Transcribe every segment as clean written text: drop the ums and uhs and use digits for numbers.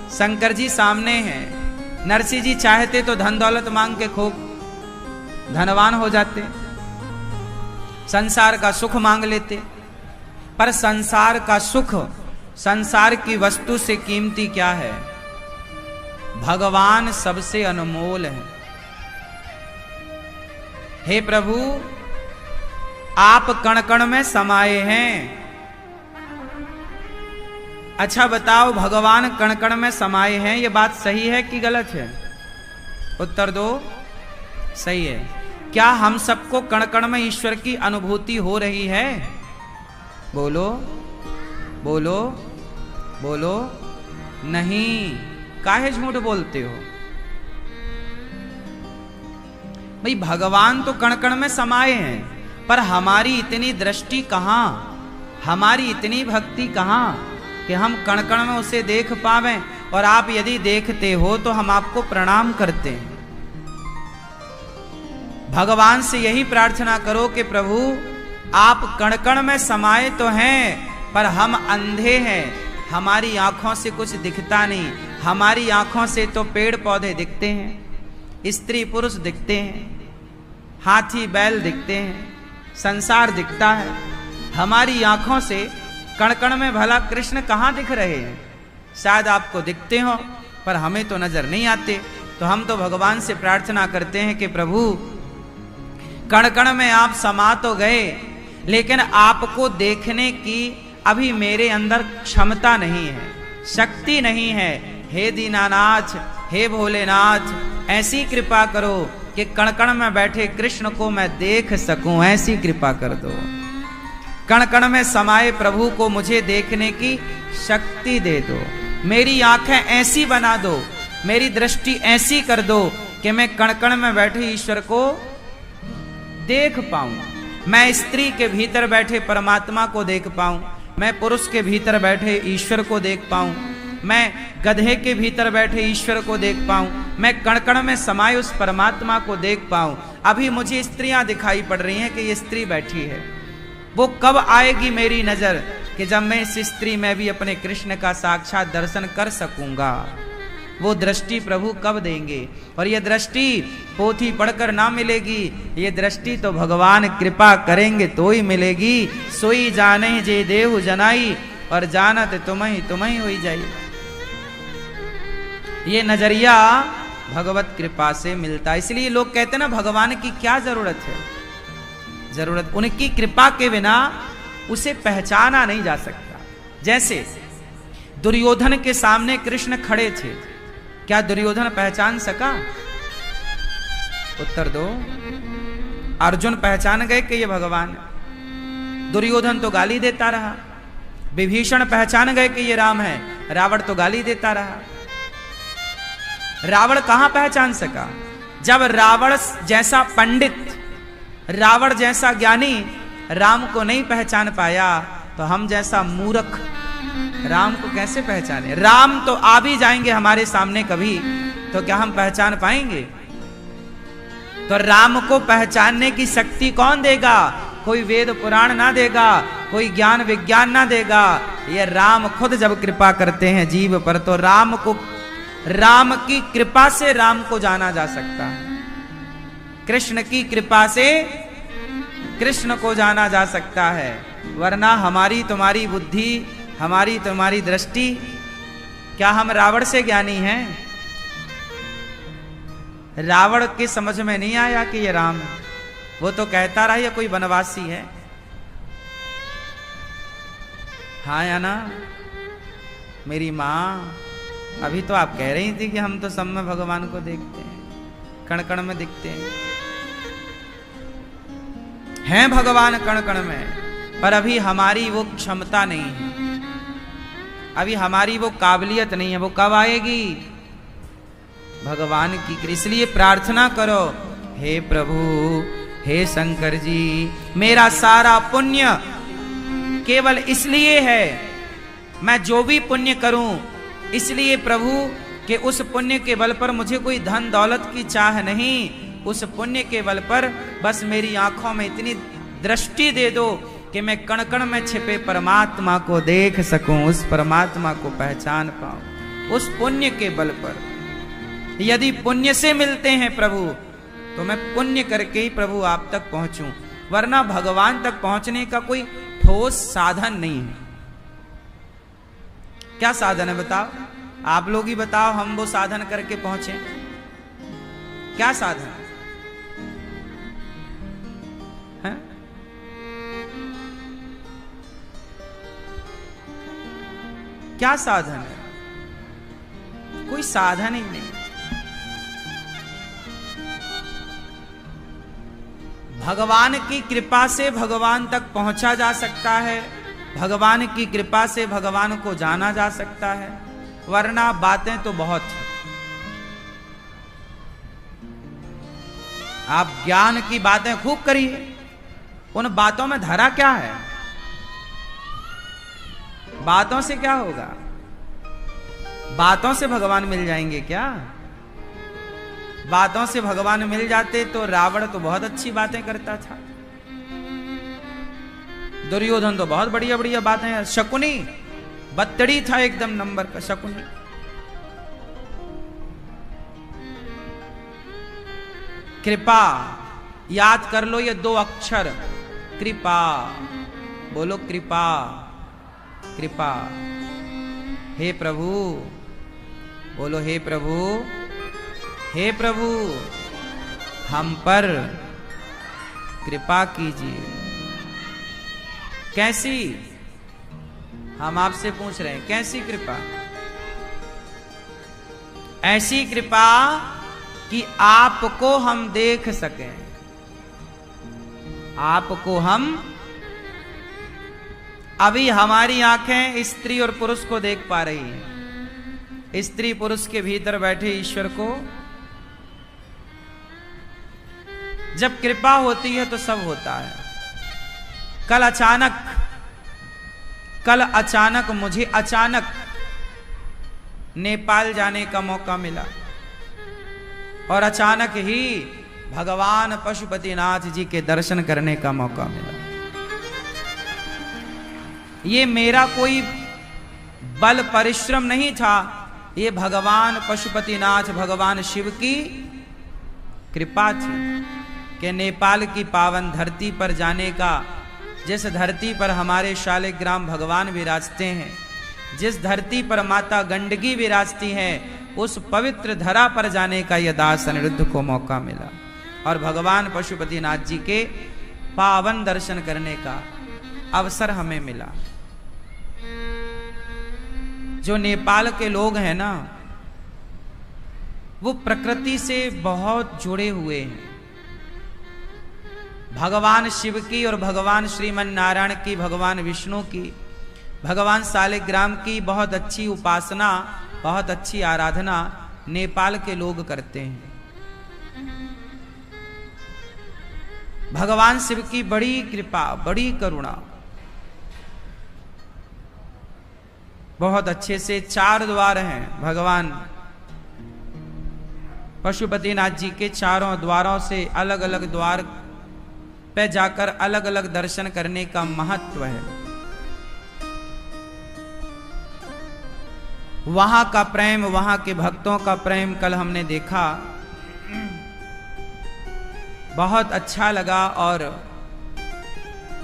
शंकर जी सामने हैं। नरसिंह जी चाहते तो धन दौलत मांग के खूब धनवान हो जाते, संसार का सुख मांग लेते, पर संसार का सुख, संसार की वस्तु से कीमती क्या है? भगवान सबसे अनमोल है। हे प्रभु, आप कण कण में समाये हैं। अच्छा बताओ, भगवान कण कण में समाये हैं, ये बात सही है कि गलत है? उत्तर दो। सही है। क्या हम सबको कण कण में ईश्वर की अनुभूति हो रही है? बोलो बोलो बोलो। नहीं। काहे झूठ बोलते हो भाई? भगवान तो कण कण में समाये हैं, पर हमारी इतनी दृष्टि कहां, हमारी इतनी भक्ति कहां कि हम कण कण में उसे देख पावें। और आप यदि देखते हो तो हम आपको प्रणाम करते हैं। भगवान से यही प्रार्थना करो कि प्रभु, आप कण कण में समाये तो हैं, पर हम अंधे हैं, हमारी आंखों से कुछ दिखता नहीं। हमारी आंखों से तो पेड़ पौधे दिखते हैं, स्त्री पुरुष दिखते हैं, हाथी बैल दिखते हैं, संसार दिखता है। हमारी आंखों से कण कण में भला कृष्ण कहां दिख रहे हैं? शायद आपको दिखते हो, पर हमें तो नजर नहीं आते। तो हम तो भगवान से प्रार्थना करते हैं कि प्रभु, कण कण में आप समा तो गए, लेकिन आपको देखने की अभी मेरे अंदर क्षमता नहीं है, शक्ति नहीं है। हे दीनानाथ, हे भोलेनाथ, ऐसी कृपा करो कि कण कण में बैठे कृष्ण को मैं देख सकूं, ऐसी कृपा कर दो। कण कण में समाये प्रभु को मुझे देखने की शक्ति दे दो। मेरी आंखें ऐसी बना दो, मेरी दृष्टि ऐसी कर दो कि मैं कण कण में बैठे ईश्वर को देख पाऊं। मैं स्त्री के भीतर बैठे परमात्मा को देख पाऊं, मैं पुरुष के भीतर बैठे ईश्वर को देख पाऊं, मैं गधे के भीतर बैठे ईश्वर को देख पाऊं, मैं कण कण में समाये उस परमात्मा को देख पाऊं। अभी मुझे स्त्रियां दिखाई पड़ रही हैं कि ये स्त्री बैठी है, वो कब आएगी मेरी नजर कि जब मैं इस स्त्री में भी अपने कृष्ण का साक्षात दर्शन कर सकूंगा? वो दृष्टि प्रभु कब देंगे? और ये दृष्टि पोथी पढ़कर ना मिलेगी, ये दृष्टि तो भगवान कृपा करेंगे तो ही मिलेगी। सोई जाने जे देहु जनाई, और जानत तुम्हें हुई जाई। ये नजरिया भगवत कृपा से मिलता है। इसलिए लोग कहते हैं ना, भगवान की क्या जरूरत है? जरूरत उनकी कृपा के बिना उसे पहचाना नहीं जा सकता। जैसे दुर्योधन के सामने कृष्ण खड़े थे, क्या दुर्योधन पहचान सका? उत्तर दो। अर्जुन पहचान गए कि ये भगवान है। दुर्योधन तो गाली देता रहा। विभीषण पहचान गए कि ये राम है, रावण तो गाली देता रहा। रावण कहां पहचान सका? जब रावण जैसा पंडित, रावण जैसा ज्ञानी राम को नहीं पहचान पाया, तो हम जैसा मूर्ख राम को कैसे पहचाने? राम तो आ भी जाएंगे हमारे सामने कभी, तो क्या हम पहचान पाएंगे? तो राम को पहचानने की शक्ति कौन देगा? कोई वेद पुराण ना देगा, कोई ज्ञान विज्ञान ना देगा। ये राम खुद जब कृपा करते हैं जीव पर, तो राम की कृपा से राम को जाना जा सकता है। कृष्ण की कृपा से कृष्ण को जाना जा सकता है, वरना हमारी तुम्हारी बुद्धि, हमारी तुम्हारी दृष्टि, क्या हम रावण से ज्ञानी हैं? रावण के समझ में नहीं आया कि ये राम है, वो तो कहता रहा ये कोई वनवासी है। हाँ या ना? मेरी माँ अभी तो आप कह रही थी कि हम तो सब में भगवान को देखते हैं, कण कण में दिखते हैं भगवान कण कण में, पर अभी हमारी वो क्षमता नहीं है, अभी हमारी वो काबिलियत नहीं है। वो कब आएगी? भगवान की। इसलिए प्रार्थना करो, हे प्रभु, हे शंकर जी, मेरा सारा पुण्य केवल इसलिए है, मैं जो भी पुण्य करूं इसलिए प्रभु कि उस पुण्य के बल पर मुझे कोई धन दौलत की चाह नहीं, उस पुण्य के बल पर बस मेरी आंखों में इतनी दृष्टि दे दो कि मैं कण कण में छिपे परमात्मा को देख सकूं, उस परमात्मा को पहचान पाऊं। उस पुण्य के बल पर। यदि पुण्य से मिलते हैं प्रभु, तो मैं पुण्य करके ही प्रभु आप तक पहुंचूं, वरना भगवान तक पहुंचने का कोई ठोस साधन नहीं है। क्या साधन है बताओ? आप लोग ही बताओ, हम वो साधन करके पहुंचे, क्या साधन है? क्या साधन है? कोई साधन ही नहीं। भगवान की कृपा से भगवान तक पहुंचा जा सकता है, भगवान की कृपा से भगवान को जाना जा सकता है, वरना बातें तो बहुत हैं। आप ज्ञान की बातें खूब करिए, उन बातों में धरा क्या है? बातों से क्या होगा? बातों से भगवान मिल जाएंगे क्या? बातों से भगवान मिल जाते तो रावण तो बहुत अच्छी बातें करता था, दुर्योधन तो बहुत बढ़िया बढ़िया बातें, शकुनी बत्तड़ी था एकदम नंबर का शकुनी। कृपा याद कर लो, ये 2 अक्षर, कृपा। बोलो कृपा, कृपा। हे प्रभु, बोलो हे प्रभु, हे प्रभु हम पर कृपा कीजिए। कैसी? हम आपसे पूछ रहे हैं, कैसी कृपा? ऐसी कृपा कि आपको हम देख सकें, आपको हम, अभी हमारी आंखें स्त्री और पुरुष को देख पा रही हैं, स्त्री पुरुष के भीतर बैठे ईश्वर को। जब कृपा होती है तो सब होता है। कल अचानक मुझे अचानक नेपाल जाने का मौका मिला, और अचानक ही भगवान पशुपतिनाथ जी के दर्शन करने का मौका मिला। ये मेरा कोई बल परिश्रम नहीं था, ये भगवान पशुपतिनाथ भगवान शिव की कृपा थी कि नेपाल की पावन धरती पर जाने का, जिस धरती पर हमारे शालिग्राम भगवान विराजते हैं, जिस धरती पर माता गंडकी विराजती हैं, उस पवित्र धरा पर जाने का यह दास अनिरुद्ध को मौका मिला, और भगवान पशुपतिनाथ जी के पावन दर्शन करने का अवसर हमें मिला। जो नेपाल के लोग हैं ना, वो प्रकृति से बहुत जुड़े हुए हैं। भगवान शिव की और भगवान श्रीमन नारायण की, भगवान विष्णु की, भगवान शालिग्राम की बहुत अच्छी उपासना, बहुत अच्छी आराधना नेपाल के लोग करते हैं। भगवान शिव की बड़ी कृपा, बड़ी करुणा, बहुत अच्छे से 4 द्वार हैं भगवान पशुपतिनाथ जी के। चारों द्वारों से अलग अलग द्वार पे जाकर अलग अलग दर्शन करने का महत्व है। वहां का प्रेम, वहां के भक्तों का प्रेम कल हमने देखा, बहुत अच्छा लगा। और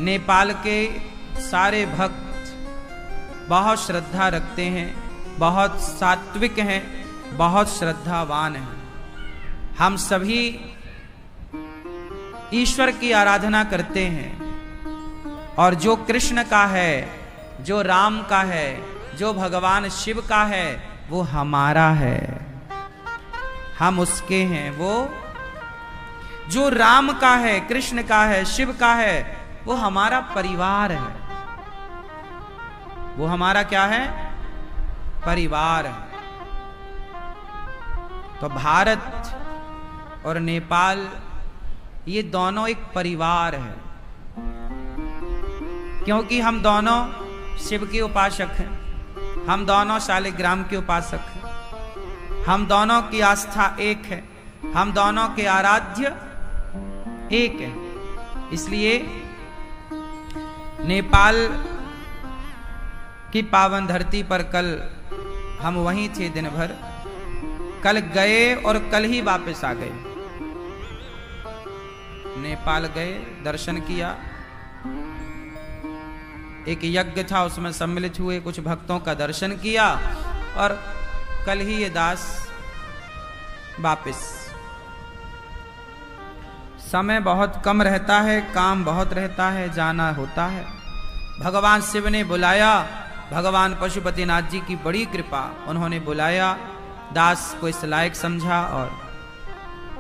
नेपाल के सारे भक्त बहुत श्रद्धा रखते हैं, बहुत सात्विक हैं, बहुत श्रद्धावान हैं। हम सभी ईश्वर की आराधना करते हैं, और जो कृष्ण का है, जो राम का है, जो भगवान शिव का है, वो हमारा है, हम उसके हैं। वो जो राम का है, कृष्ण का है, शिव का है, वो हमारा परिवार है। वो हमारा क्या है? परिवार है। तो भारत और नेपाल, ये दोनों एक परिवार है, क्योंकि हम दोनों शिव के उपासक हैं, हम दोनों शालिग्राम के उपासक हैं, हम दोनों की आस्था एक है, हम दोनों के आराध्य एक है। इसलिए नेपाल की पावन धरती पर कल हम वहीं थे दिन भर, कल गए और कल ही वापस आ गए। नेपाल गए, दर्शन किया, एक यज्ञ था उसमें सम्मिलित हुए, कुछ भक्तों का दर्शन किया और कल ही ये दास वापस। समय बहुत कम रहता है, काम बहुत रहता है, जाना होता है। भगवान शिव ने बुलाया, भगवान पशुपतिनाथ जी की बड़ी कृपा, उन्होंने बुलाया, दास को इस लायक समझा और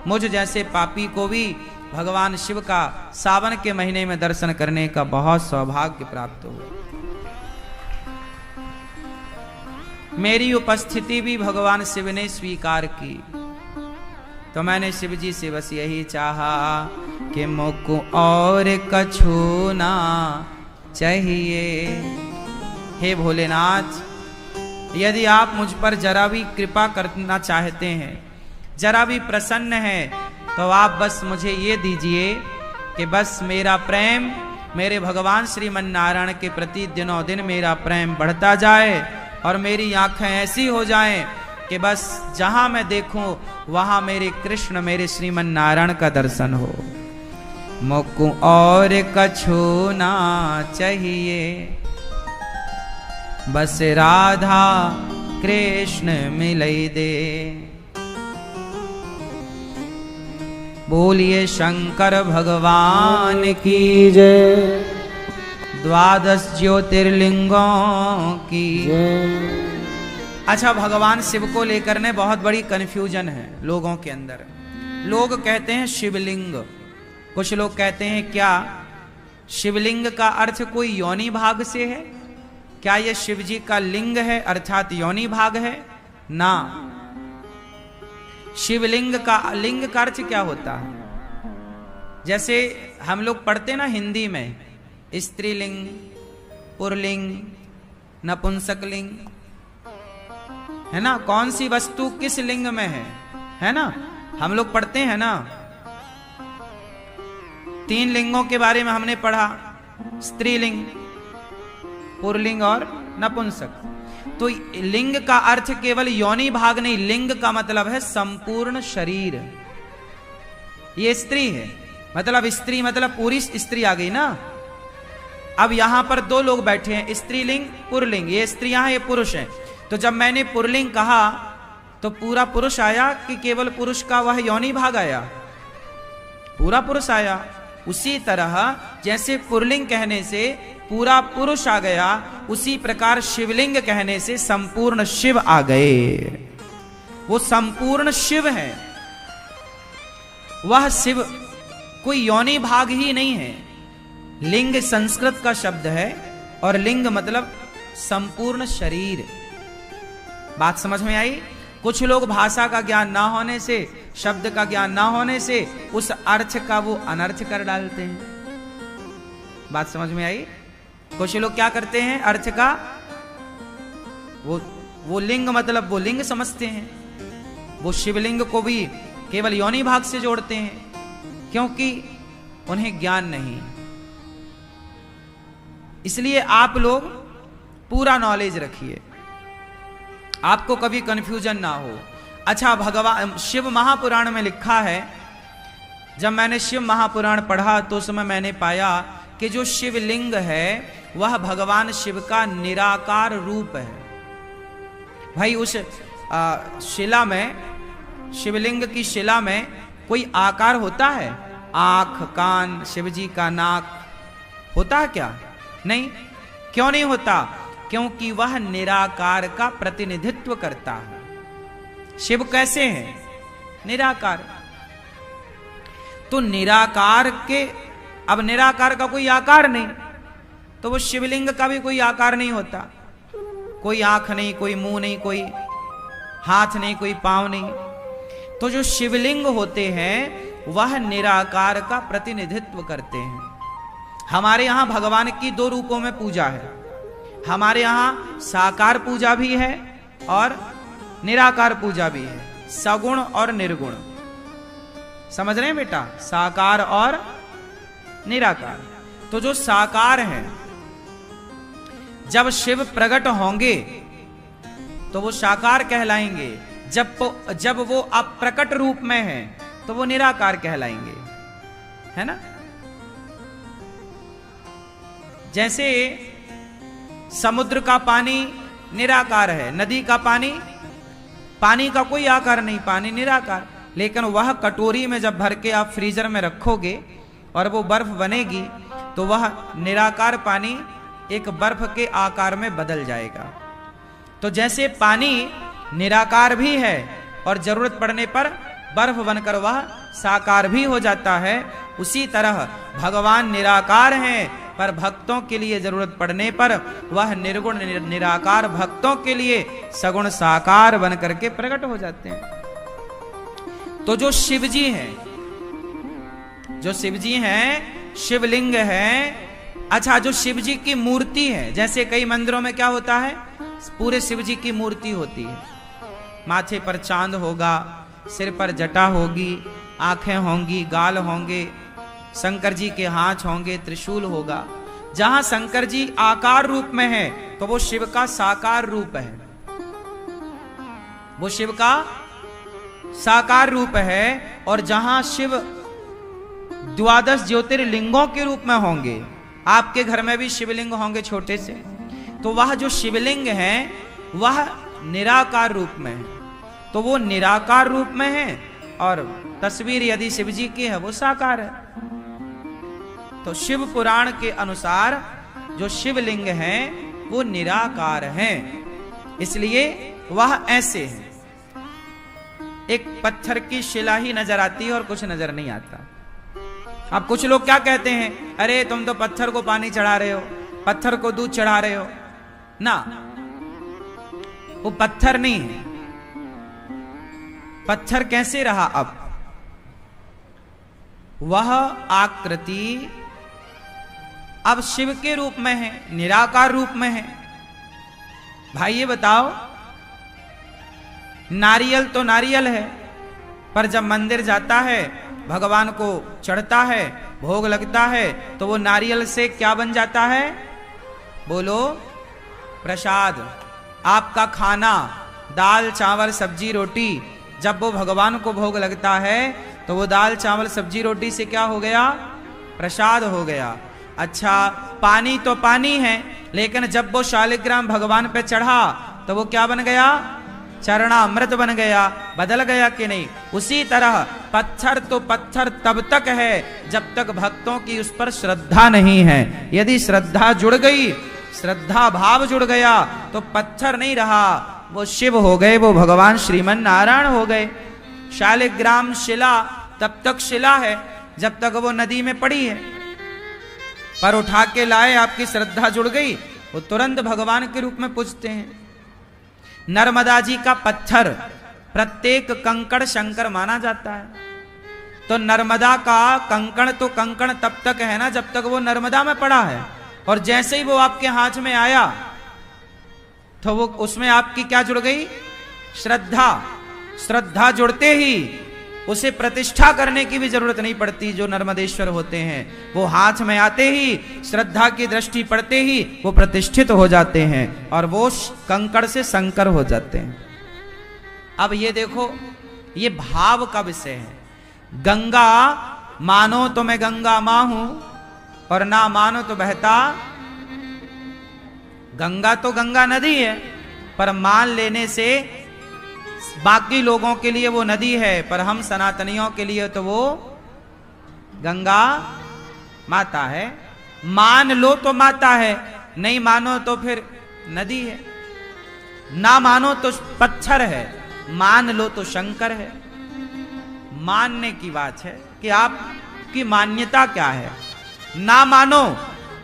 मुझ जैसे पापी को भी भगवान शिव का सावन के महीने में दर्शन करने का बहुत सौभाग्य प्राप्त हुआ। मेरी उपस्थिति भी भगवान शिव ने स्वीकार की, तो मैंने शिव जी से बस यही चाहा कि मुझको और कछु ना चाहिए। हे भोलेनाथ, यदि आप मुझ पर जरा भी कृपा करना चाहते हैं, जरा भी प्रसन्न हैं, तो आप बस मुझे ये दीजिए कि बस मेरा प्रेम मेरे भगवान श्रीमन नारायण के प्रति दिनों दिन मेरा प्रेम बढ़ता जाए और मेरी आंखें ऐसी हो जाएं कि बस जहां मैं देखूं वहां मेरे कृष्ण, मेरे श्रीमन नारायण का दर्शन हो। मुझको और कछु ना चाहिए, बस राधा कृष्ण मिलई दे। बोलिए शंकर भगवान की जय, द्वादश ज्योतिर्लिंगों की जय। अच्छा, भगवान शिव को लेकर ने बहुत बड़ी कंफ्यूजन है लोगों के अंदर। लोग कहते हैं शिवलिंग, कुछ लोग कहते हैं क्या शिवलिंग का अर्थ कोई योनि भाग से है? क्या यह शिव जी का लिंग है अर्थात योनि भाग है? ना, शिवलिंग का लिंग का अर्थ क्या होता है? जैसे हम लोग पढ़ते ना हिंदी में, स्त्रीलिंग, पुरलिंग, नपुंसकलिंग, है ना? कौन सी वस्तु किस लिंग में है ना? हम लोग पढ़ते हैं ना। 3 लिंगों के बारे में हमने पढ़ा, स्त्रीलिंग, पुरलिंग और नपुंसक। तो लिंग का अर्थ केवल योनि भाग नहीं, लिंग का मतलब है संपूर्ण शरीर। ये स्त्री है, मतलब स्त्री मतलब पूरी स्त्री आ गई ना। अब यहां पर 2 लोग बैठे हैं, स्त्रीलिंग पुरलिंग, ये स्त्रियां हैं, ये पुरुष हैं। तो जब मैंने पुरलिंग कहा तो पूरा पुरुष आया कि केवल पुरुष का वह योनि भाग आया? पूरा पुरुष आया। उसी तरह जैसे पुरलिंग कहने से पूरा पुरुष आ गया, उसी प्रकार शिवलिंग कहने से संपूर्ण शिव आ गए। वो संपूर्ण शिव है। वह शिव कोई योनि भाग ही नहीं है। लिंग संस्कृत का शब्द है और लिंग मतलब संपूर्ण शरीर। बात समझ में आई? कुछ लोग भाषा का ज्ञान ना होने से, शब्द का ज्ञान ना होने से उस अर्थ का वो अनर्थ कर डालते हैं। बात समझ में आई? कुछ लोग क्या करते हैं, अर्थ का वो लिंग मतलब वो लिंग समझते हैं, वो शिवलिंग को भी केवल योनि भाग से जोड़ते हैं, क्योंकि उन्हें ज्ञान नहीं। इसलिए आप लोग पूरा नॉलेज रखिए, आपको कभी कंफ्यूजन ना हो। अच्छा, भगवान शिव महापुराण में लिखा है, जब मैंने शिव महापुराण पढ़ा तो उसमें मैंने पाया कि जो शिवलिंग है वह भगवान शिव का निराकार रूप है। भाई उस शिला में, शिवलिंग की शिला में कोई आकार होता है? आंख, कान, शिव जी का नाक होता है क्या? नहीं। क्यों नहीं होता? क्योंकि वह निराकार का प्रतिनिधित्व करता है। शिव कैसे हैं? निराकार। तो निराकार के, अब निराकार का कोई आकार नहीं, तो वो शिवलिंग का भी कोई आकार नहीं होता। कोई आंख नहीं, कोई मुंह नहीं, कोई हाथ नहीं, कोई पांव नहीं। तो जो शिवलिंग होते हैं वह निराकार का प्रतिनिधित्व करते हैं। हमारे यहां भगवान की 2 रूपों में पूजा है। हमारे यहां साकार पूजा भी है और निराकार पूजा भी है, सगुण और निर्गुण। समझ रहे हैं बेटा? साकार और निराकार। तो जो साकार है, जब शिव प्रकट होंगे तो वो साकार कहलाएंगे। जब वो अप्रकट रूप में है तो वो निराकार कहलाएंगे, है ना। जैसे समुद्र का पानी निराकार है, नदी का पानी का कोई आकार नहीं, पानी निराकार। लेकिन वह कटोरी में जब भर के आप फ्रीजर में रखोगे और वो बर्फ बनेगी तो वह निराकार पानी एक बर्फ के आकार में बदल जाएगा। तो जैसे पानी निराकार भी है और जरूरत पड़ने पर बर्फ बनकर वह साकार भी हो जाता है, उसी तरह भगवान निराकार हैं, पर भक्तों के लिए जरूरत पड़ने पर वह निर्गुण निराकार भक्तों के लिए सगुण साकार बन करके प्रकट हो जाते हैं। तो जो शिवजी हैं, शिवलिंग है। अच्छा, जो शिवजी की मूर्ति है, जैसे कई मंदिरों में क्या होता है, पूरे शिवजी की मूर्ति होती है, माथे पर चांद होगा, सिर पर जटा होगी, आंखें होंगी, गाल होंगे, शंकर जी के हाथ होंगे, त्रिशूल होगा। जहां शंकर जी आकार रूप में है तो वो शिव का साकार रूप है, वो शिव का साकार रूप है। और जहां शिव 12 ज्योतिर्लिंगों के रूप में होंगे, आपके घर में भी शिवलिंग होंगे छोटे से, तो वह जो शिवलिंग है वह निराकार रूप में है, तो वो निराकार रूप में है। और तस्वीर यदि शिव जी की है वो साकार है। तो शिव पुराण के अनुसार जो शिवलिंग हैं वो निराकार हैं, इसलिए वह ऐसे हैं। एक पत्थर की शिला ही नजर आती है और कुछ नजर नहीं आता। अब कुछ लोग क्या कहते हैं, अरे तुम तो पत्थर को पानी चढ़ा रहे हो, पत्थर को दूध चढ़ा रहे हो ना, वो पत्थर नहीं है। पत्थर कैसे रहा? अब वह आकृति अब शिव के रूप में है, निराकार रूप में है। भाई ये बताओ, नारियल तो नारियल है, पर जब मंदिर जाता है, भगवान को चढ़ता है, भोग लगता है, तो वो नारियल से क्या बन जाता है? बोलो, प्रसाद। आपका खाना, दाल चावल सब्जी रोटी, जब वो भगवान को भोग लगता है तो वो दाल चावल सब्जी रोटी से क्या हो गया? प्रसाद हो गया। अच्छा, पानी तो पानी है, लेकिन जब वो शालिग्राम भगवान पे चढ़ा तो वो क्या बन गया? चरणामृत बन गया। बदल गया कि नहीं? उसी तरह पत्थर तो पत्थर तब तक है जब तक भक्तों की उस पर श्रद्धा नहीं है। यदि श्रद्धा जुड़ गई, श्रद्धा भाव जुड़ गया, तो पत्थर नहीं रहा, वो शिव हो गए, वो भगवान श्रीमन नारायण हो गए। शालिग्राम शिला तब तक शिला है जब तक वो नदी में पड़ी है, पर उठा के लाए, आपकी श्रद्धा जुड़ गई, वो तुरंत भगवान के रूप में पूजते हैं। नर्मदा जी का पत्थर, प्रत्येक कंकड़ शंकर माना जाता है। तो नर्मदा का कंकड़ तो कंकड़ तब तक है ना जब तक वो नर्मदा में पड़ा है, और जैसे ही वो आपके हाथ में आया तो वो उसमें आपकी क्या जुड़ गई? श्रद्धा। श्रद्धा जुड़ते ही उसे प्रतिष्ठा करने की भी जरूरत नहीं पड़ती। जो नर्मदेश्वर होते हैं वो हाथ में आते ही, श्रद्धा की दृष्टि पड़ते ही वो प्रतिष्ठित हो जाते हैं और वो कंकड़ से शंकर हो जाते हैं। अब ये देखो, ये भाव का विषय है। गंगा मानो तो मैं गंगा मां हूं और ना मानो तो बहता। गंगा तो गंगा नदी है, पर मान लेने से बाकी लोगों के लिए वो नदी है, पर हम सनातनियों के लिए तो वो गंगा माता है। मान लो तो माता है, नहीं मानो तो फिर नदी है। ना मानो तो पत्थर है, मान लो तो शंकर है। मानने की बात है कि आपकी मान्यता क्या है। ना मानो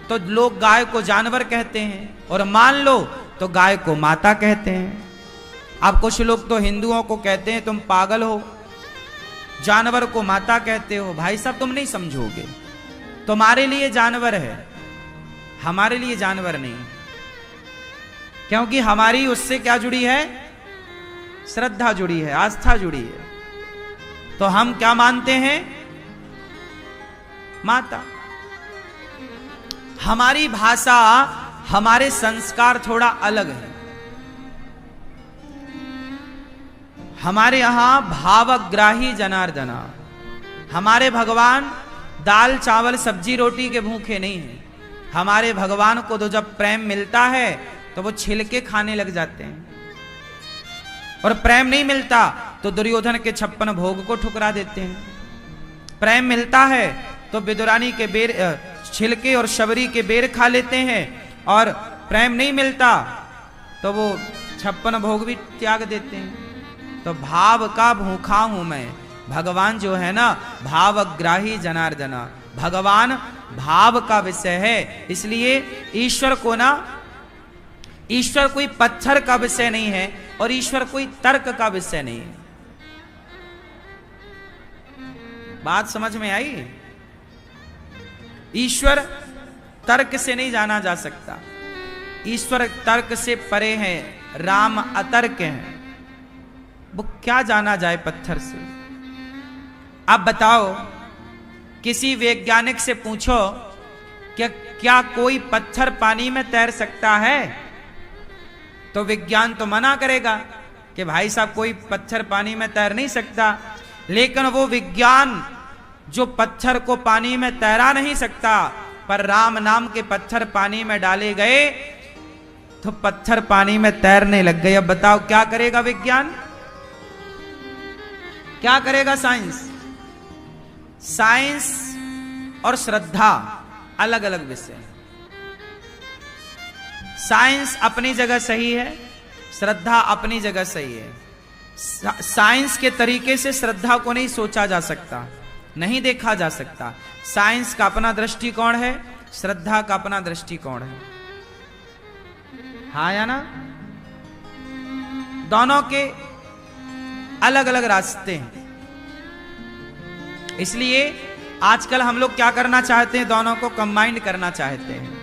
तो लोग गाय को जानवर कहते हैं, और मान लो तो गाय को माता कहते हैं। अब कुछ लोग तो हिंदुओं को कहते हैं तुम पागल हो, जानवर को माता कहते हो। भाई साहब, तुम नहीं समझोगे। तुम्हारे लिए जानवर है, हमारे लिए जानवर नहीं, क्योंकि हमारी उससे क्या जुड़ी है? श्रद्धा जुड़ी है, आस्था जुड़ी है। तो हम क्या मानते हैं? माता। हमारी भाषा, हमारे संस्कार थोड़ा अलग है। हमारे यहां भावग्राही जनार्दना, हमारे भगवान दाल चावल सब्जी रोटी के भूखे नहीं हैं। हमारे भगवान को तो जब प्रेम मिलता है तो वो छिलके खाने लग जाते हैं, और प्रेम नहीं मिलता तो दुर्योधन के 56 भोग को ठुकरा देते हैं। प्रेम मिलता है तो विदुरानी के बेर छिलके और शबरी के बेर खा लेते हैं, और प्रेम नहीं मिलता तो वो 56 भोग भी त्याग देते हैं। तो भाव का भूखा हूं मैं। भगवान जो है ना, भावग्राही जनार्दना, भगवान भाव का विषय है। इसलिए ईश्वर को ना, ईश्वर कोई पत्थर का विषय नहीं है और ईश्वर कोई तर्क का विषय नहीं है। बात समझ में आई? ईश्वर तर्क से नहीं जाना जा सकता, ईश्वर तर्क से परे है, राम अतर्क हैं। वो क्या जाना जाए पत्थर से? आप बताओ, किसी वैज्ञानिक से पूछो कि क्या कोई पत्थर पानी में तैर सकता है, तो विज्ञान तो मना करेगा कि भाई साहब कोई पत्थर पानी में तैर नहीं सकता। लेकिन वो विज्ञान जो पत्थर को पानी में तैरा नहीं सकता, पर राम नाम के पत्थर पानी में डाले गए तो पत्थर पानी में तैरने लग गए। अब बताओ क्या करेगा विज्ञान, क्या करेगा साइंस? साइंस और श्रद्धा अलग अलग विषय। साइंस अपनी जगह सही है, श्रद्धा अपनी जगह सही है। साइंस के तरीके से श्रद्धा को नहीं सोचा जा सकता, नहीं देखा जा सकता। साइंस का अपना दृष्टिकोण है, श्रद्धा का अपना दृष्टिकोण है। हाँ या ना? दोनों के अलग अलग रास्ते हैं। इसलिए आजकल हम लोग क्या करना चाहते हैं, दोनों को कंबाइंड करना चाहते हैं।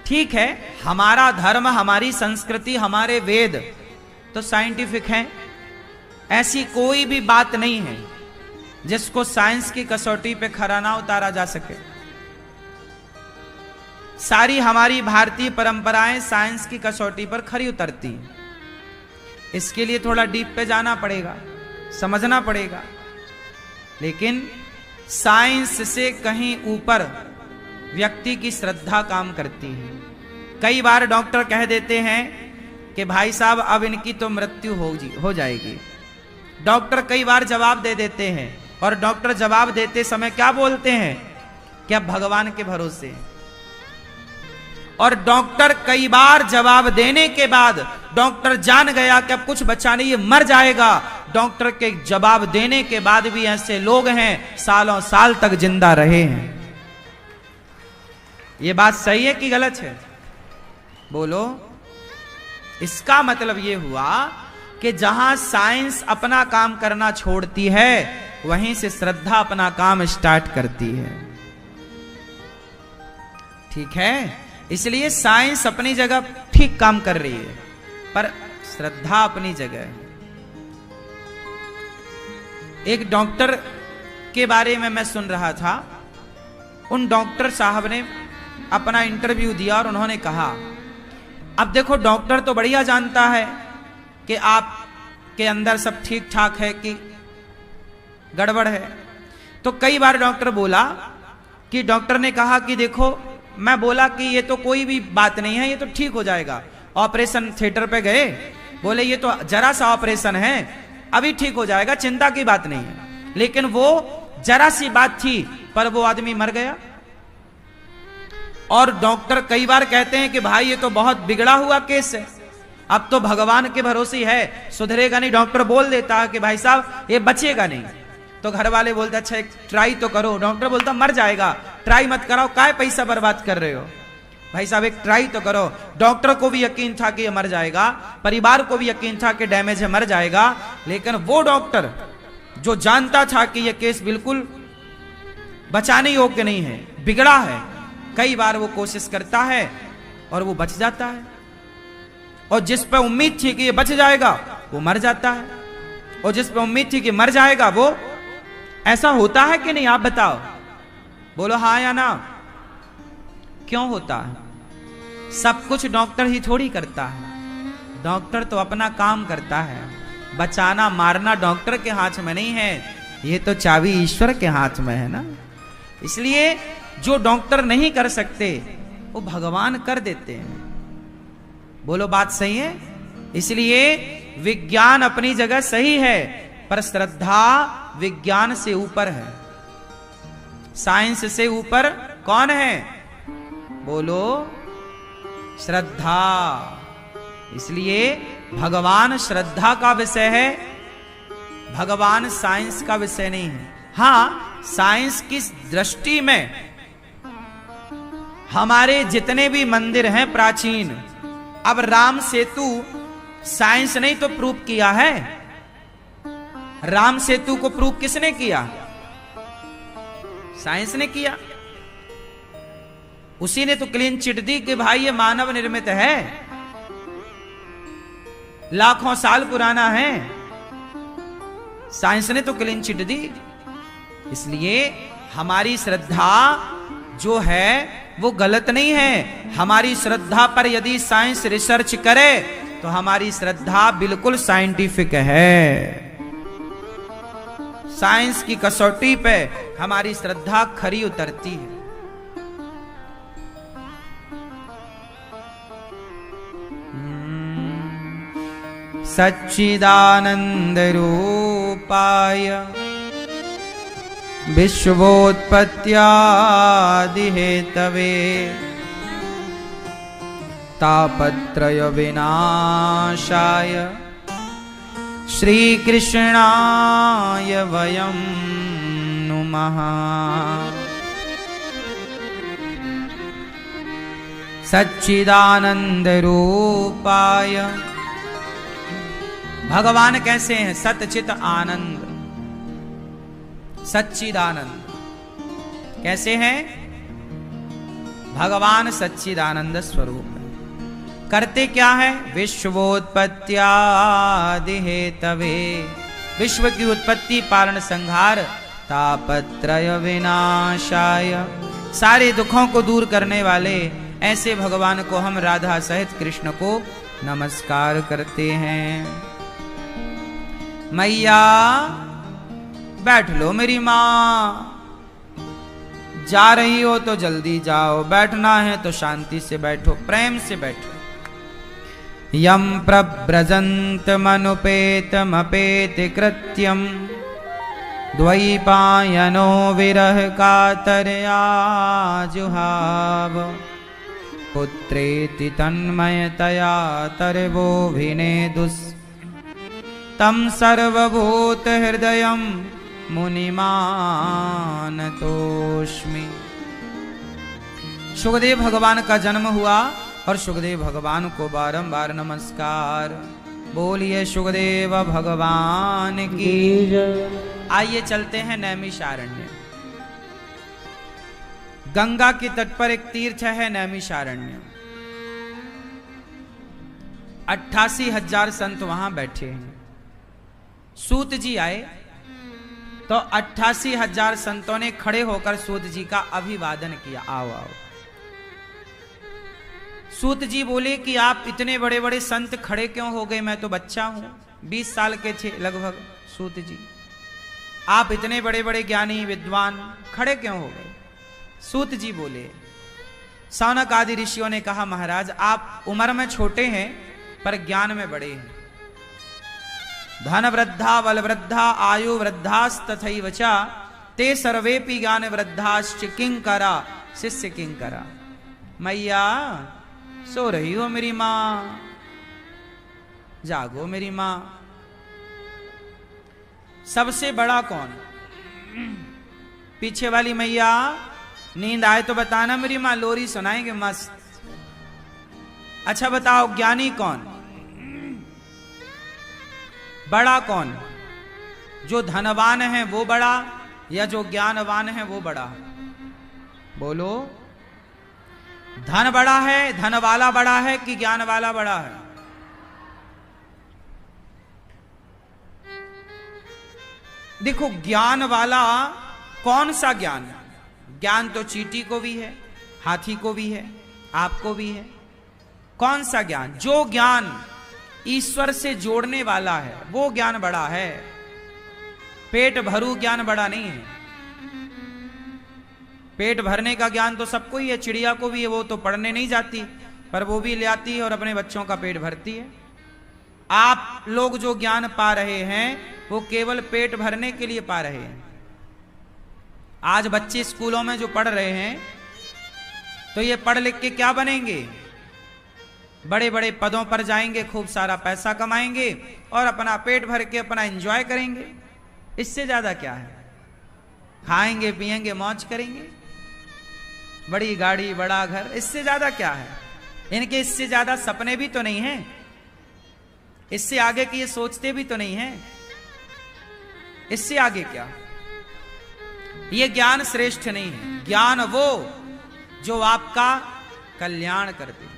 ठीक है, हमारा धर्म, हमारी संस्कृति, हमारे वेद तो साइंटिफिक हैं, ऐसी कोई भी बात नहीं है जिसको साइंस की कसौटी पे खरा ना उतारा जा सके। सारी हमारी भारतीय परंपराएं साइंस की कसौटी पर खरी उतरती हैं। इसके लिए थोड़ा डीप पे जाना पड़ेगा, समझना पड़ेगा। लेकिन साइंस से कहीं ऊपर व्यक्ति की श्रद्धा काम करती है। कई बार डॉक्टर कह देते हैं कि भाई साहब अब इनकी तो मृत्यु हो जाएगी। डॉक्टर कई बार जवाब दे देते हैं, और डॉक्टर जवाब देते समय क्या बोलते हैं कि अब भगवान के भरोसे। और डॉक्टर कई बार जवाब देने के बाद डॉक्टर जान गया कि अब कुछ बचा नहीं, ये मर जाएगा। डॉक्टर के जवाब देने के बाद भी ऐसे लोग हैं सालों साल तक जिंदा रहे हैं। ये बात सही है कि गलत है? बोलो। इसका मतलब ये हुआ कि जहां साइंस अपना काम करना छोड़ती है, वहीं से श्रद्धा अपना काम स्टार्ट करती है। ठीक है? इसलिए साइंस अपनी जगह ठीक काम कर रही है, पर श्रद्धा अपनी जगह है। एक डॉक्टर के बारे में मैं सुन रहा था। उन डॉक्टर साहब ने अपना इंटरव्यू दिया और उन्होंने कहा, अब देखो डॉक्टर तो बढ़िया जानता है कि आपके अंदर सब ठीक ठाक है कि गड़बड़ है। तो कई बार डॉक्टर बोला कि डॉक्टर ने कहा कि देखो, मैं बोला कि ये तो कोई भी बात नहीं है, ये तो ठीक हो जाएगा। ऑपरेशन थिएटर पे गए, बोले ये तो जरा सा ऑपरेशन है, अभी ठीक हो जाएगा, चिंता की बात नहीं है। लेकिन वो जरा सी बात थी, पर वो आदमी मर गया। और डॉक्टर कई बार कहते हैं कि भाई ये तो बहुत बिगड़ा हुआ केस है, अब तो भगवान के भरोसे है, सुधरेगा नहीं। डॉक्टर बोल देता है कि भाई साहब ये बचेगा नहीं। तो घर वाले बोलते अच्छा एक ट्राई तो करो। डॉक्टर बोलता मर जाएगा, ट्राई मत कराओ, काय पैसा बर्बाद कर रहे हो, भाई साहब एक ट्राई तो करो। डॉक्टर को भी यकीन था कि ये मर जाएगा, परिवार को भी यकीन था कि डैमेज है, मर जाएगा। लेकिन वो डॉक्टर जो जानता था कि ये केस बिल्कुल बचाने योग्य नहीं है, बिगड़ा है, कई बार वो कोशिश करता है और वो बच जाता है। और जिस पर उम्मीद थी कि ये बच जाएगा वो मर जाता है, और जिस पर उम्मीद थी कि मर जाएगा वो। ऐसा होता है कि नहीं, आप बताओ, बोलो हाँ या ना। क्यों होता है? सब कुछ डॉक्टर ही थोड़ी करता है, डॉक्टर तो अपना काम करता है। बचाना मारना डॉक्टर के हाथ में नहीं है, ये तो चाबी ईश्वर के हाथ में है ना। इसलिए जो डॉक्टर नहीं कर सकते वो भगवान कर देते हैं। बोलो बात सही है। इसलिए विज्ञान अपनी जगह सही है, पर श्रद्धा विज्ञान से ऊपर है। साइंस से ऊपर कौन है? बोलो श्रद्धा। इसलिए भगवान श्रद्धा का विषय है, भगवान साइंस का विषय नहीं है। हां, साइंस की दृष्टि में हमारे जितने भी मंदिर हैं प्राचीन, अब राम सेतु साइंस नहीं तो प्रूव किया है। राम सेतु को प्रूव किसने किया? साइंस ने किया। उसी ने तो क्लीन चिट दी कि भाई ये मानव निर्मित है, लाखों साल पुराना है। साइंस ने तो क्लीन चिट दी। इसलिए हमारी श्रद्धा जो है वो गलत नहीं है। हमारी श्रद्धा पर यदि साइंस रिसर्च करे तो हमारी श्रद्धा बिल्कुल साइंटिफिक है। साइंस की कसौटी पे हमारी श्रद्धा खरी उतरती है। सच्चिदानंद रूपाय विश्वोत्पत्त्यादि हेतवे तापत्रय विनाशाय श्री कृष्णाय वयं नुमः। सच्चिदानंद रूपाय, भगवान कैसे हैं? सतचित आनंद, सच्चिदानंद। कैसे हैं भगवान? सच्चिदानंद स्वरूप है। करते क्या है? विश्वोत्पत्त्यादि हेतवे, विश्व की उत्पत्ति पालन संहार, तापत्रय विनाशाय, सारे दुखों को दूर करने वाले ऐसे भगवान को हम राधा सहित कृष्ण को नमस्कार करते हैं। मैया बैठ लो मेरी माँ, जा रही हो तो जल्दी जाओ, बैठना है तो शांति से बैठो, प्रेम से बैठो। यम प्रव्रजन्तमनुपेतमपेति कृत्यम द्वैपायनो विरह कातरया जुहाव पुत्रेति तन्मयतया तर्वोऽभिनेदुस् तम सर्वभूत हृदयं मुनिमानतोस्मि। सुखदेव भगवान का जन्म हुआ और सुखदेव भगवान को बारंबार नमस्कार। बोलिए सुखदेव भगवान की। आइए चलते हैं नैमिषारण्य। गंगा के तट पर एक तीर्थ है नैमिषारण्य। 88,000 संत वहां बैठे हैं। सूत जी आए तो 88,000 संतों ने खड़े होकर सूत जी का अभिवादन किया। आओ आओ। सूत जी बोले कि आप इतने बड़े बड़े संत खड़े क्यों हो गए? मैं तो बच्चा हूं, 20 साल के थे लगभग। सूत जी, आप इतने बड़े बड़े ज्ञानी विद्वान खड़े क्यों हो गए? सूत जी बोले, सौनक आदि ऋषियों ने कहा महाराज आप उम्र में छोटे हैं पर ज्ञान में बड़े हैं। धन वृद्धा बल वृद्धा आयु वृद्धास्तथैव च ते सर्वेपि ज्ञान वृद्धाश्च किंकरा शिष्य किंकरा। मैया सो रही हो मेरी माँ, जागो मेरी माँ। सबसे बड़ा कौन? पीछे वाली मैया, नींद आए तो बताना मेरी माँ, लोरी सुनाएंगे मस्त। अच्छा बताओ ज्ञानी कौन? बड़ा कौन? जो धनवान है वो बड़ा या जो ज्ञानवान है वो बड़ा? बोलो। धन बड़ा है, धन वाला बड़ा है कि ज्ञान वाला बड़ा है? देखो ज्ञान वाला कौन सा ज्ञान? ज्ञान तो चींटी को भी है, हाथी को भी है, आपको भी है। कौन सा ज्ञान? जो ज्ञान ईश्वर से जोड़ने वाला है, वो ज्ञान बड़ा है। पेट भरू ज्ञान बड़ा नहीं है। पेट भरने का ज्ञान तो सबको ही है, चिड़िया को भी है, वो तो पढ़ने नहीं जाती, पर वो भी ले आती है और अपने बच्चों का पेट भरती है। आप लोग जो ज्ञान पा रहे हैं वो केवल पेट भरने के लिए पा रहे हैं। आज बच्चे स्कूलों में जो पढ़ रहे हैं, तो ये पढ़ लिख के क्या बनेंगे? बड़े बड़े पदों पर जाएंगे, खूब सारा पैसा कमाएंगे और अपना पेट भर के अपना एंजॉय करेंगे। इससे ज्यादा क्या है? खाएंगे पिएंगे मौज करेंगे, बड़ी गाड़ी बड़ा घर, इससे ज्यादा क्या है? इनके इससे ज्यादा सपने भी तो नहीं हैं, इससे आगे की ये सोचते भी तो नहीं हैं। इससे आगे क्या? ये ज्ञान श्रेष्ठ नहीं है। ज्ञान वो जो आपका कल्याण करते।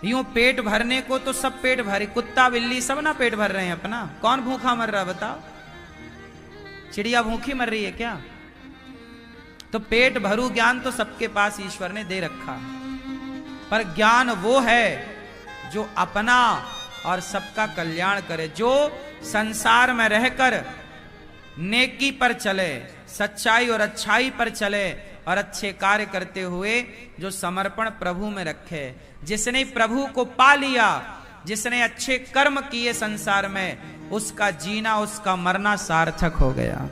यूं पेट भरने को तो सब पेट भरे, कुत्ता बिल्ली सब ना पेट भर रहे हैं अपना। कौन भूखा मर रहा बताओ? चिड़िया भूखी मर रही है क्या? तो पेट भरू ज्ञान तो सबके पास ईश्वर ने दे रखा, पर ज्ञान वो है जो अपना और सबका कल्याण करे, जो संसार में रहकर नेकी पर चले, सच्चाई और अच्छाई पर चले और अच्छे कार्य करते हुए जो समर्पण प्रभु में रखे। जिसने प्रभु को पा लिया, जिसने अच्छे कर्म किए संसार में, उसका जीना उसका मरना सार्थक हो गया।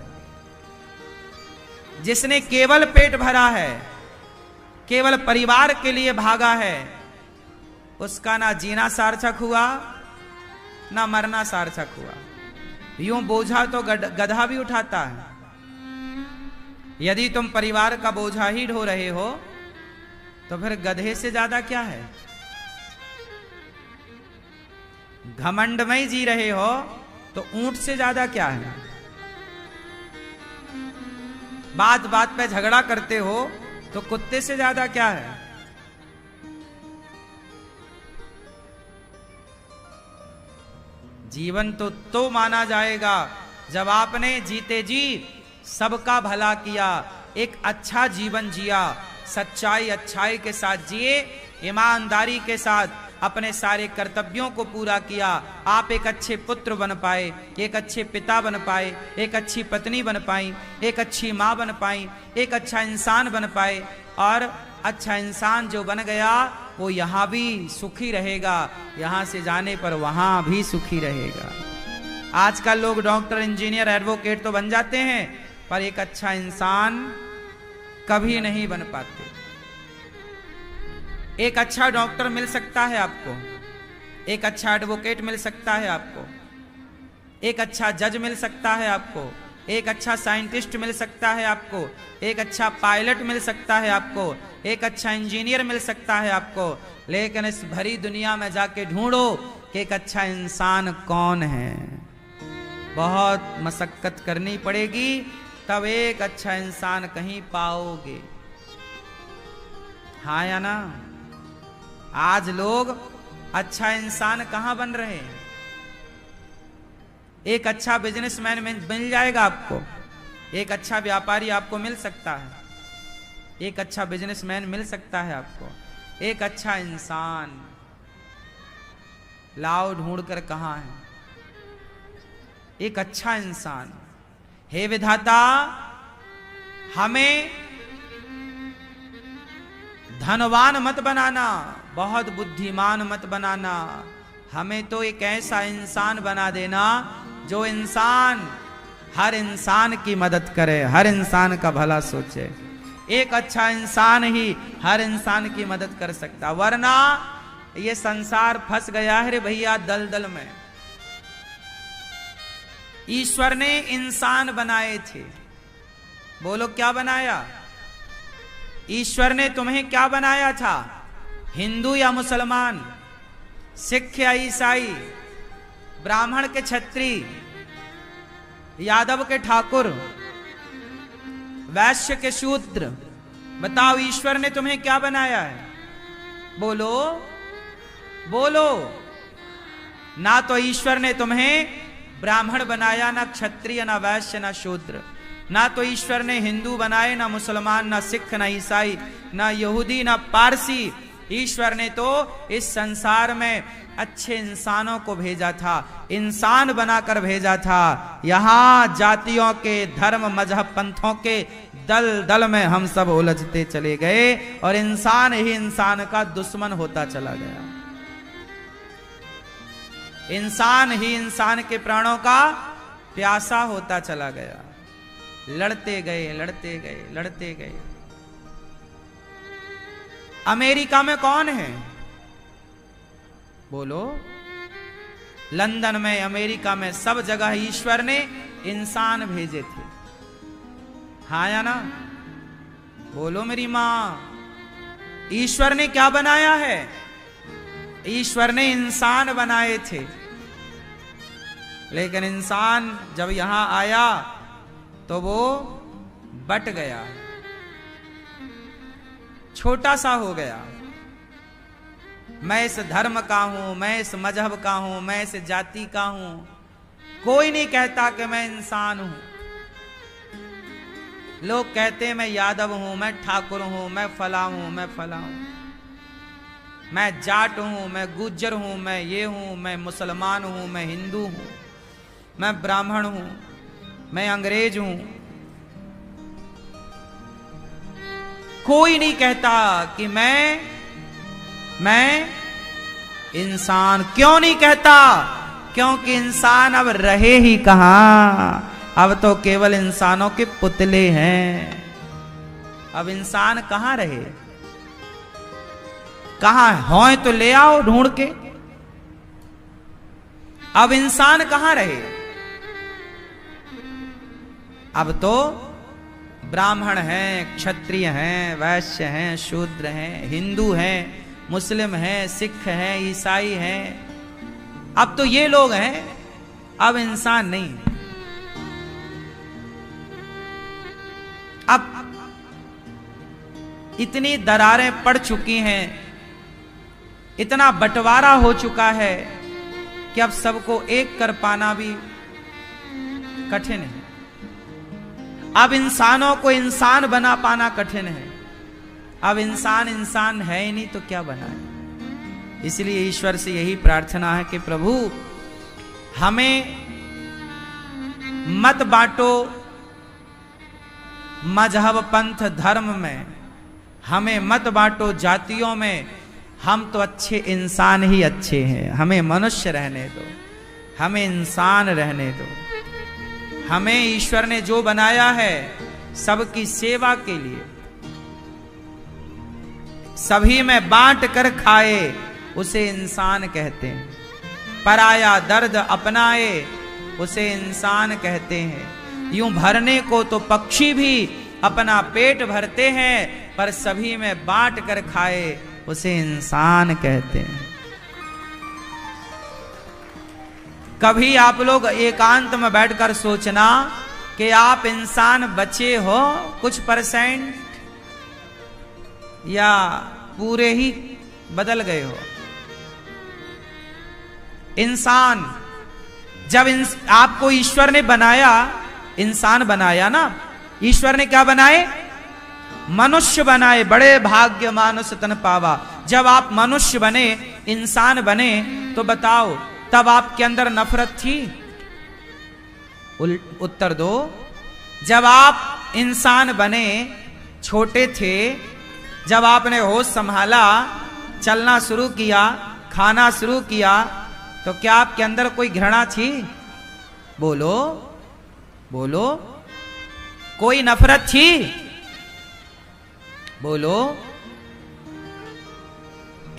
जिसने केवल पेट भरा है, केवल परिवार के लिए भागा है, उसका ना जीना सार्थक हुआ ना मरना सार्थक हुआ। यूं बोझा तो गधा भी उठाता है। यदि तुम परिवार का बोझा ही ढो रहे हो तो फिर गधे से ज्यादा क्या है? घमंड में ही जी रहे हो तो ऊंट से ज्यादा क्या है? बात बात पे झगड़ा करते हो तो कुत्ते से ज्यादा क्या है? जीवन तो माना जाएगा जब आपने जीते जी सबका भला किया, एक अच्छा जीवन जिया, सच्चाई अच्छाई के साथ जिए, ईमानदारी के साथ अपने सारे कर्तव्यों को पूरा किया। आप एक अच्छे पुत्र बन पाए, एक अच्छे पिता बन पाए, एक अच्छी पत्नी बन पाई, एक अच्छी माँ बन पाई, एक अच्छा इंसान बन पाए। और अच्छा इंसान जो बन गया वो यहाँ भी सुखी रहेगा, यहाँ से जाने पर वहाँ भी सुखी रहेगा। आजकल लोग डॉक्टर इंजीनियर एडवोकेट तो बन जाते हैं, पर एक अच्छा इंसान कभी नहीं बन पाते। एक अच्छा डॉक्टर मिल सकता है आपको, एक अच्छा एडवोकेट मिल सकता है आपको, एक अच्छा जज मिल सकता है आपको, एक अच्छा साइंटिस्ट मिल सकता है आपको, एक अच्छा पायलट मिल सकता है आपको, एक अच्छा इंजीनियर मिल सकता है आपको, लेकिन इस भरी दुनिया में जाके ढूंढो कि एक अच्छा इंसान कौन है। बहुत मशक्कत करनी पड़ेगी, तब एक अच्छा इंसान कहीं पाओगे। हाँ या ना? आज लोग अच्छा इंसान कहां बन रहे हैं? एक अच्छा बिजनेसमैन मिल जाएगा आपको, एक अच्छा व्यापारी आपको मिल सकता है, एक अच्छा बिजनेसमैन मिल सकता है आपको, एक अच्छा इंसान लाओ ढूंढ कर कहां है? एक अच्छा इंसान। हे विधाता, हमें धनवान मत बनाना, बहुत बुद्धिमान मत बनाना, हमें तो एक ऐसा इंसान बना देना जो इंसान हर इंसान की मदद करे, हर इंसान का भला सोचे। एक अच्छा इंसान ही हर इंसान की मदद कर सकता, वरना ये संसार फंस गया है रे भैया दलदल में। ईश्वर ने इंसान बनाए थे, बोलो क्या बनाया? ईश्वर ने तुम्हें क्या बनाया था? हिंदू या मुसलमान, सिख या ईसाई, ब्राह्मण के छत्री, यादव के ठाकुर, वैश्य के शूद्र? बताओ ईश्वर ने तुम्हें क्या बनाया है? बोलो बोलो। ना तो ईश्वर ने तुम्हें ब्राह्मण बनाया, ना क्षत्रिय, ना वैश्य, ना शूद्र। ना तो ईश्वर ने हिंदू बनाए, ना मुसलमान, ना सिख, ना ईसाई, ना यहूदी, ना पारसी। ईश्वर ने तो इस संसार में अच्छे इंसानों को भेजा था, इंसान बनाकर भेजा था। यहां जातियों के, धर्म मजहब पंथों के दल दल में हम सब उलझते चले गए और इंसान ही इंसान का दुश्मन होता चला गया। इंसान ही इंसान के प्राणों का प्यासा होता चला गया। लड़ते गए, लड़ते गए, लड़ते गए। अमेरिका में कौन है? बोलो। लंदन में, अमेरिका में, सब जगह ईश्वर ने इंसान भेजे थे। हाँ या ना? बोलो मेरी मां। ईश्वर ने क्या बनाया है? ईश्वर ने इंसान बनाए थे। लेकिन इंसान जब यहां आया तो वो बट गया, छोटा सा हो गया। मैं इस धर्म का हूं, मैं इस मजहब का हूं, मैं इस जाति का हूं। कोई नहीं कहता कि मैं इंसान हूं। लोग कहते हैं मैं यादव हूं, मैं ठाकुर हूं, मैं फला हूं, मैं फला हूं, मैं जाट हूं, मैं गुज्जर हूं, मैं ये हूं, मैं मुसलमान हूं, मैं हिंदू हूं, मैं ब्राह्मण हूं, मैं अंग्रेज हूं। कोई नहीं कहता कि मैं इंसान। क्यों नहीं कहता? क्योंकि इंसान अब रहे ही कहां। अब तो केवल इंसानों के पुतले हैं। अब इंसान कहां रहे? कहां हो तो ले आओ ढूंढ के। अब इंसान कहां रहे? अब तो ब्राह्मण हैं, क्षत्रिय हैं, वैश्य हैं, शूद्र हैं, हिंदू हैं, मुस्लिम हैं, सिख हैं, ईसाई हैं। अब तो ये लोग हैं, अब इंसान नहीं। अब इतनी दरारें पड़ चुकी हैं, इतना बंटवारा हो चुका है कि अब सबको एक कर पाना भी कठिन है। अब इंसानों को इंसान बना पाना कठिन है। अब इंसान इंसान है ही नहीं तो क्या बनाए। इसलिए ईश्वर से यही प्रार्थना है कि प्रभु हमें मत बांटो मजहब पंथ धर्म में, हमें मत बांटो जातियों में। हम तो अच्छे इंसान ही अच्छे हैं। हमें मनुष्य रहने दो, हमें इंसान रहने दो। हमें ईश्वर ने जो बनाया है सबकी सेवा के लिए, सभी में बांट कर खाए, उसे इंसान कहते हैं। पराया दर्द अपनाए, उसे इंसान कहते हैं। यूं भरने को तो पक्षी भी अपना पेट भरते हैं, पर सभी में बांट कर खाए, उसे इंसान कहते हैं। कभी आप लोग एकांत में बैठकर सोचना कि आप इंसान बचे हो कुछ % या पूरे ही बदल गए हो। इंसान जब आपको ईश्वर ने बनाया, इंसान बनाया ना, ईश्वर ने क्या बनाए? मनुष्य बनाए। बड़े भाग्य मानुष तन पावा। जब आप मनुष्य बने, इंसान बने, तो बताओ तब आपके अंदर नफरत थी? उत्तर दो। जब आप इंसान बने, छोटे थे, जब आपने होश संभाला, चलना शुरू किया, खाना शुरू किया, तो क्या आपके अंदर कोई घृणा थी? बोलो बोलो। कोई नफरत थी? बोलो।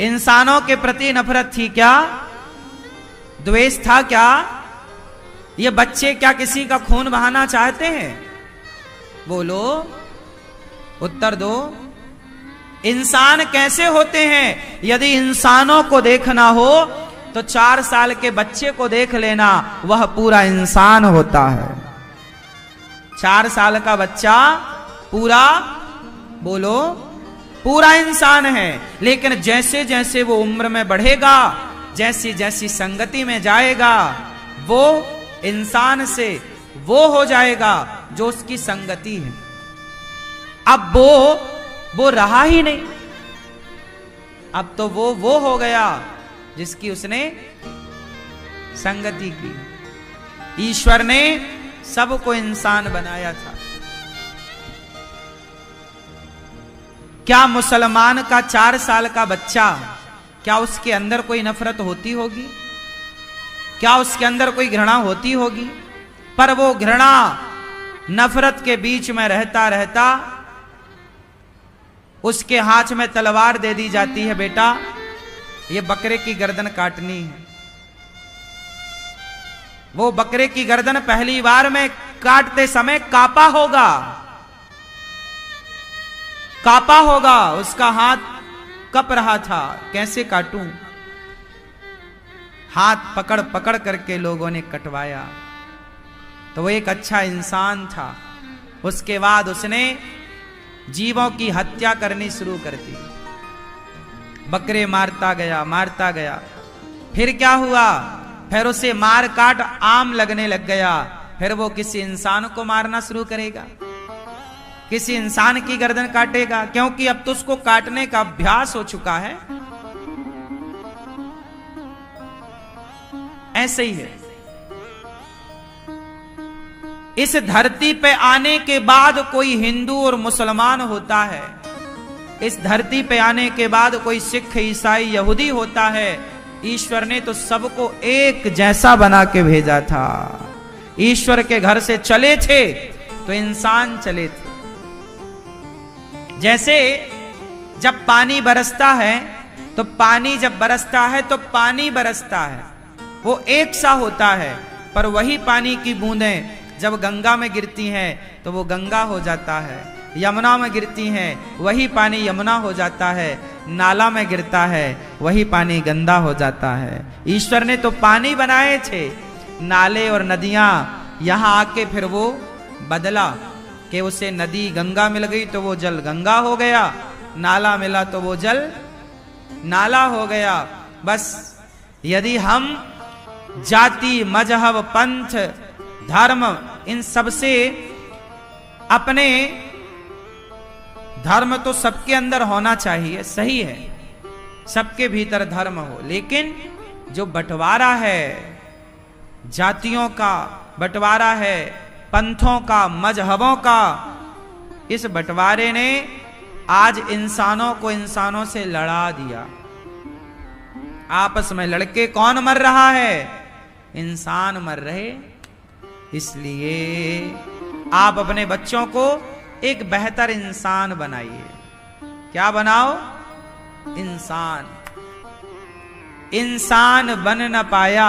इंसानों के प्रति नफरत थी क्या? द्वेष था क्या? ये बच्चे क्या किसी का खून बहाना चाहते हैं? बोलो, उत्तर दो। इंसान कैसे होते हैं? यदि इंसानों को देखना हो तो 4 साल के बच्चे को देख लेना, वह पूरा इंसान होता है। 4 साल का बच्चा पूरा, बोलो, पूरा इंसान है। लेकिन जैसे जैसे वो उम्र में बढ़ेगा, जैसी जैसी संगति में जाएगा, वो इंसान से वो हो जाएगा जो उसकी संगति है। अब वो रहा ही नहीं। अब तो वो हो गया जिसकी उसने संगति की। ईश्वर ने सबको इंसान बनाया था। क्या मुसलमान का 4 साल का बच्चा, क्या उसके अंदर कोई नफरत होती होगी? क्या उसके अंदर कोई घृणा होती होगी? पर वो घृणा नफरत के बीच में रहता रहता उसके हाथ में तलवार दे दी जाती है, बेटा ये बकरे की गर्दन काटनी है। वो बकरे की गर्दन पहली बार में काटते समय कापा होगा, कापा होगा, उसका हाथ कप रहा था, कैसे काटूं? हाथ पकड़ पकड़ करके लोगों ने कटवाया। तो वो एक अच्छा इंसान था। उसके बाद उसने जीवों की हत्या करनी शुरू कर दी। बकरे मारता गया, मारता गया। फिर क्या हुआ? फिर उसे मार काट आम लगने लग गया। फिर वो किसी इंसान को मारना शुरू करेगा, किसी इंसान की गर्दन काटेगा, क्योंकि अब तो उसको काटने का अभ्यास हो चुका है। ऐसे ही है। इस धरती पे आने के बाद कोई हिंदू और मुसलमान होता है, इस धरती पे आने के बाद कोई सिख, ईसाई, यहूदी होता है। ईश्वर ने तो सबको एक जैसा बना के भेजा था। ईश्वर के घर से चले थे तो इंसान चले थे। जैसे जब पानी बरसता है तो पानी जब बरसता है तो पानी बरसता है, वो एक सा होता है। पर वही पानी की बूंदें जब गंगा में गिरती हैं तो वो गंगा हो जाता है। यमुना में गिरती हैं वही पानी यमुना हो जाता है। नाला में गिरता है वही पानी गंदा हो जाता है। ईश्वर ने तो पानी बनाए थे, नाले और नदियां यहां आके फिर वो बदला कि उसे नदी गंगा मिल गई तो वो जल गंगा हो गया, नाला मिला तो वो जल नाला हो गया। बस यदि हम जाति, मजहब, पंथ, धर्म इन सब से अपने, धर्म तो सबके अंदर होना चाहिए, सही है, सबके भीतर धर्म हो, लेकिन जो बंटवारा है, जातियों का बंटवारा है, पंथों का, मजहबों का, इस बंटवारे ने आज इंसानों को इंसानों से लड़ा दिया। आपस में लड़के कौन मर रहा है? इंसान मर रहे। इसलिए आप अपने बच्चों को एक बेहतर इंसान बनाइए। क्या बनाओ? इंसान। इंसान बन न पाया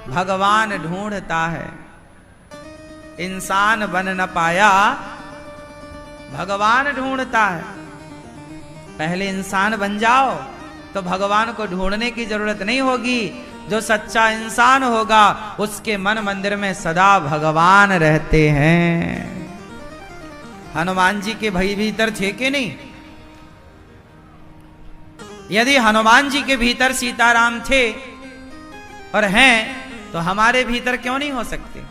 भगवान ढूंढता है। इंसान बन न पाया भगवान ढूंढता है। पहले इंसान बन जाओ तो भगवान को ढूंढने की जरूरत नहीं होगी। जो सच्चा इंसान होगा उसके मन मंदिर में सदा भगवान रहते हैं। हनुमान जी के भाई भीतर थे कि नहीं? यदि हनुमान जी के भीतर सीताराम थे और हैं तो हमारे भीतर क्यों नहीं हो सकते?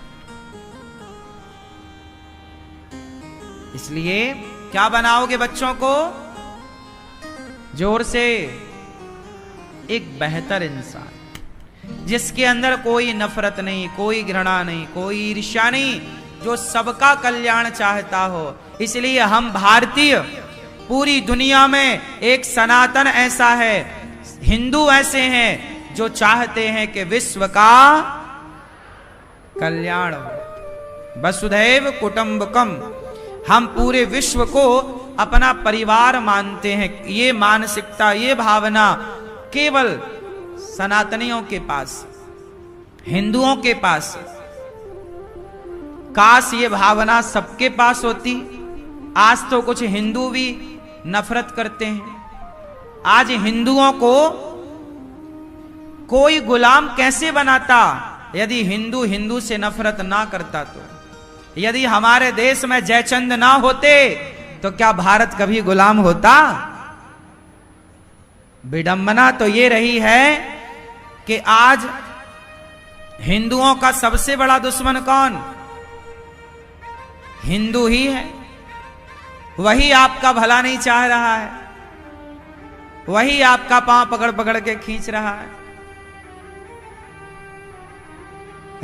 इसलिए क्या बनाओगे बच्चों को? जोर से, एक बेहतर इंसान जिसके अंदर कोई नफरत नहीं, कोई घृणा नहीं, कोई ईर्ष्या नहीं, जो सबका कल्याण चाहता हो। इसलिए हम भारतीय पूरी दुनिया में एक सनातन ऐसा है, हिंदू ऐसे हैं जो चाहते हैं कि विश्व का कल्याण हो। वसुधैव कुटुंबकम, हम पूरे विश्व को अपना परिवार मानते हैं। ये मानसिकता, ये भावना केवल सनातनियों के पास, हिंदुओं के पास। काश ये भावना सबके पास होती। आज तो कुछ हिंदू भी नफरत करते हैं। आज हिंदुओं को कोई गुलाम कैसे बनाता यदि हिंदू हिंदू से नफरत ना करता तो? यदि हमारे देश में जयचंद ना होते तो क्या भारत कभी गुलाम होता? विडंबना तो ये रही है कि आज हिंदुओं का सबसे बड़ा दुश्मन कौन? हिंदू ही है। वही आपका भला नहीं चाह रहा है। वही आपका पांव पकड़ पकड़ के खींच रहा है।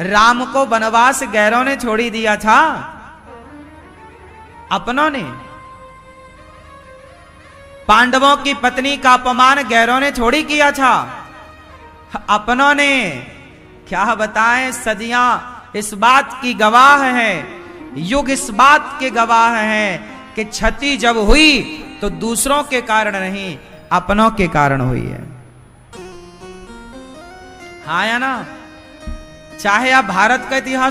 राम को वनवास गैरों ने छोड़ी दिया था, अपनों ने। पांडवों की पत्नी का अपमान गैरों ने थोड़ी किया था, अपनों ने। क्या बताएं, सदियां इस बात की गवाह है, युग इस बात के गवाह है कि क्षति जब हुई तो दूसरों के कारण नहीं, अपनों के कारण हुई है। हाँ या ना? चाहे आप भारत का इतिहास